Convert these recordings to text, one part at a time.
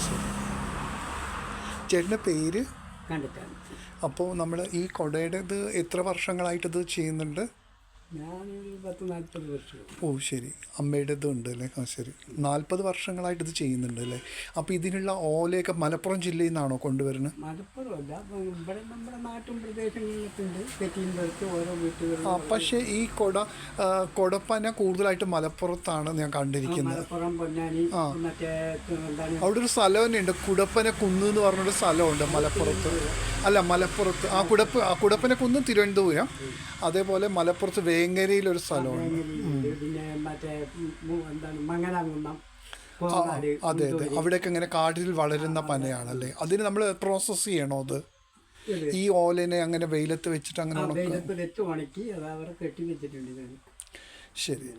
ശരി. ചേട്ടൻ്റെ പേര്? കണ്ടിട്ടാണ്. അപ്പോൾ നമ്മൾ ഈ കുടയുടെ ഇത് എത്ര വർഷങ്ങളായിട്ടിത് ചെയ്യുന്നുണ്ട്? ഞാനൊരു 10-40 വർഷം. ഓ ശരി. അമ്മയുടെ ഇതും ഉണ്ട് അല്ലേ? ശരി. 40 വർഷങ്ങളായിട്ട് ഇത് ചെയ്യുന്നുണ്ട് അല്ലേ? അപ്പോൾ ഇതിനുള്ള ഓലയൊക്കെ മലപ്പുറം ജില്ലയിൽ നിന്നാണോ കൊണ്ടുവരുന്നത്? മലപ്പുറമല്ല, ഇവിടെ നമ്മുടെ നാട്ടും പ്രദേശങ്ങളിലൊക്കെ ഉണ്ട്. തെറ്റിൻ്റെ ഓരോ വീട്ടുകളിൽ. പക്ഷേ ഈ കൊടപ്പന കൂടുതലായിട്ട് മലപ്പുറത്താണ് ഞാൻ കണ്ടിരിക്കുന്നത്. മലപ്പുറം, പൊന്നാനി, മറ്റേ എന്താണ് അവിടെ ഒരു സ്ഥലം തന്നെ ഉണ്ട്, കുടപ്പന കുന്ന് എന്ന് പറഞ്ഞൊരു സ്ഥലമുണ്ട് മലപ്പുറത്ത്. മലപ്പുറത്ത് കുടപ്പന കുന്ന് തിരുവനന്തപുരം. അതേപോലെ മലപ്പുറത്ത് വേങ്ങരയിലൊരു സ്ഥലമുണ്ട്. പിന്നെ മറ്റേ എന്താണ് മംഗലാംകുന്നം. അതെ. അവിടെയൊക്കെ ഇങ്ങനെ കാട്ടിൽ വളരുന്ന പനയാണല്ലേ? അതിന് നമ്മൾ പ്രോസസ്സ് ചെയ്യണോ? അത് ഈ ഓലനെ അങ്ങനെ വെയിലത്ത് വെച്ചിട്ട് അങ്ങനെ ഉണക്കി അത് അവരെ കെട്ടി വെച്ചിട്ടുണ്ട്. ശരി.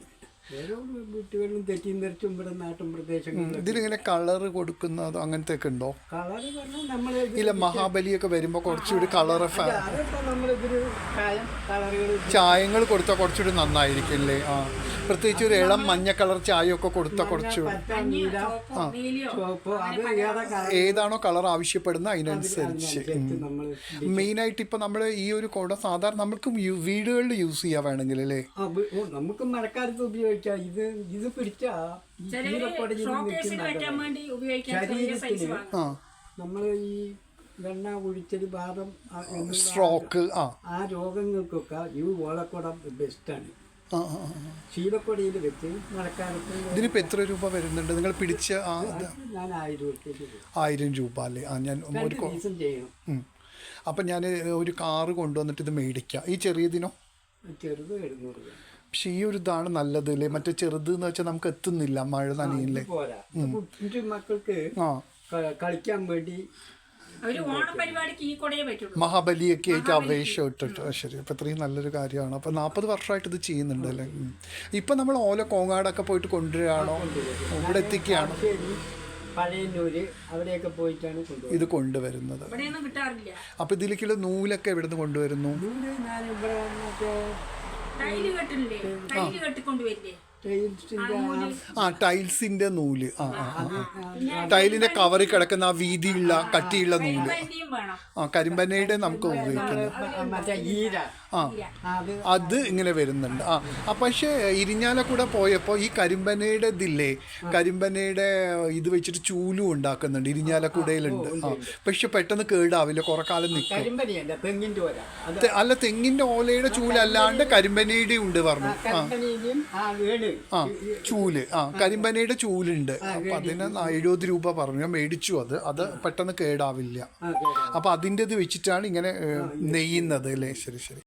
ഓരോ വീട്ടുകളിലും തെറ്റിയും തെറിച്ചും ഇവിടെ നാട്ടും പ്രദേശങ്ങളിലും. ഇതിലിങ്ങനെ കളറ് കൊടുക്കുന്നത് അങ്ങനത്തെ ഒക്കെ ഉണ്ടോ? കളറ് പറഞ്ഞാൽ നമ്മൾ ഇല്ല, മഹാബലിയൊക്കെ വരുമ്പോൾ കുറച്ചുകൂടി കളറ് നമ്മളിതൊരു ചായങ്ങൾ കൊടുത്താൽ കുറച്ചുകൂടി നന്നായിരിക്കും അല്ലേ? പ്രത്യേകിച്ച് ഒരു ഇളം മഞ്ഞ കളർ ചായയൊക്കെ കൊടുത്താൽ കുറച്ചുകൂടി ഏതാണോ കളർ ആവശ്യപ്പെടുന്നത് അതിനനുസരിച്ച്. മെയിനായിട്ട് ഇപ്പം നമ്മൾ ഈ ഒരു കുട സാധാരണ നമുക്ക് വീടുകളിൽ യൂസ് ചെയ്യാൻ വേണമെങ്കിൽ അല്ലേ? നമുക്ക് മഴക്കാലത്ത് ഉപയോഗിക്കാം. ഇത് പിടിച്ച നമ്മൾ ഈ വെണ്ണ ഒഴിച്ചത് ബാധം സ്ട്രോക്ക് ആ രോഗങ്ങൾക്കൊക്കെ ഈ ഓലക്കുടം ബെസ്റ്റാണ്. ശീലക്കൊടിയിൽ വെച്ച് മഴക്കാലത്ത്. ഇതിനിപ്പോൾ എത്ര രൂപ വരുന്നുണ്ട് നിങ്ങൾ പിടിച്ച? ഞാൻ 1000 രൂപ അല്ലേ? ഞാൻ ഒരു ചെയ്യണം. അപ്പം ഞാൻ ഒരു കാറ് കൊണ്ടുവന്നിട്ട് ഇത് മേടിക്കാം. ഈ ചെറിയതിനോ? ചെറുത് 700 രൂപ. പക്ഷെ ഈ ഒരു ഇതാണ് നല്ലത് അല്ലേ? മറ്റേ ചെറുത് എന്ന് വെച്ചാൽ നമുക്ക് എത്തുന്നില്ല, മഴ നനയില്ലേ? മക്കൾക്ക് കളിക്കാൻ വേണ്ടി മഹാബലിയൊക്കെ ആയിട്ട് അവേശം ഇട്ടിട്ട്. ശരി. അപ്പം ഇത്രയും നല്ലൊരു കാര്യമാണ്. അപ്പം 40 വർഷമായിട്ട് ഇത് ചെയ്യുന്നുണ്ട് അല്ലേ? ഇപ്പം നമ്മൾ ഓല കോങ്ങാടൊക്കെ പോയിട്ട് കൊണ്ടുവരികയാണോ? ഇവിടെ എത്തിക്കുകയാണോ? പഴയന്നൂര് അവിടെയൊക്കെ പോയിട്ടാണ് ഇത് കൊണ്ടുവരുന്നത്. അപ്പം ഇതിലേക്കുള്ള നൂലൊക്കെ എവിടെ നിന്ന് കൊണ്ടുവരുന്നു? ടൈൽസിന്റെ നൂല്. ടൈലിന്റെ കവറിൽ കിടക്കുന്ന ആ വീതിയുള്ള കട്ടിയുള്ള നൂല്. കരിമ്പനയുടെ നമുക്ക് ഉപയോഗിക്കുന്നത്. അത് ഇങ്ങനെ വരുന്നുണ്ട്. പക്ഷേ ഇരിഞ്ഞാലക്കൂടെ പോയപ്പോൾ ഈ കരിമ്പനയുടെ ഇതില്ലേ, കരിമ്പനയുടെ ഇത് വെച്ചിട്ട് ചൂലും ഉണ്ടാക്കുന്നുണ്ട് ഇരിഞ്ഞാലക്കുടയിലുണ്ട്. പക്ഷെ പെട്ടെന്ന് കേടാവില്ല, കുറെ കാലം നിൽക്കും. അല്ല, തെങ്ങിന്റെ ഓലയുടെ ചൂലല്ലാണ്ട് കരിമ്പനയുടെ ഉണ്ട് പറഞ്ഞു. ചൂല് കരിമ്പനയുടെ ചൂലുണ്ട്. അപ്പൊ അതിന് 70 രൂപ പറഞ്ഞു. ഞാൻ മേടിച്ചു. അത് പെട്ടെന്ന് കേടാവില്ല. അപ്പൊ അതിൻ്റെ ഇത് വെച്ചിട്ടാണ് ഇങ്ങനെ നെയ്യുന്നത് അല്ലേ? ശരി.